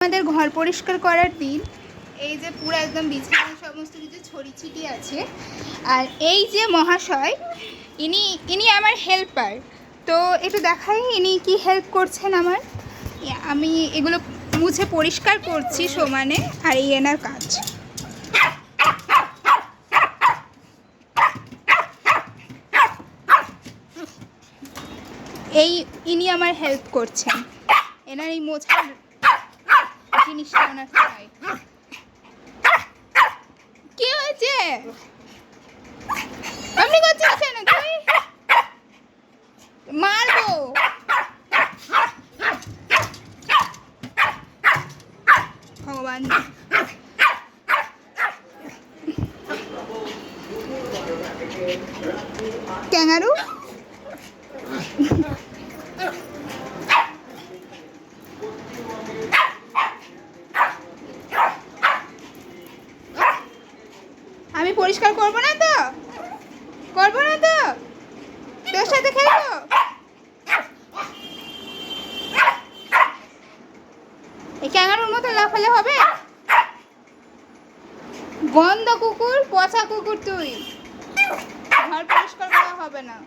আমাদের ঘর পরিষ্কার করার দিন। এই যে পুরো একদম বিছানা সমস্ত কিছু ছড়ি ছিটি আছে। আর এই যে মহাশয়, ইনি আমার হেল্পার। তো একটু দেখাই ইনি কি হেল্প করছেন আমার। আমি এগুলো মুছে পরিষ্কার করছি সমানে, আর এই এনার কাজ। ইনি আমার হেল্প করছেন, এনার এই মোছার জিনিসটা ওনার চাই। কি হয়েছে? আপনি করছেন কেন? তুই মারবো। ভগবান, ক্যাঙ্গারু। আমি পরিষ্কার করবো না তো, করবো না তো, তোর সাথে খেলবো? এই ক্যাঙ্গারুর মতো লাফালে হবে? গন্ধ কুকুর, পচা কুকুর তুই। ঘর পরিষ্কার করা হবে না।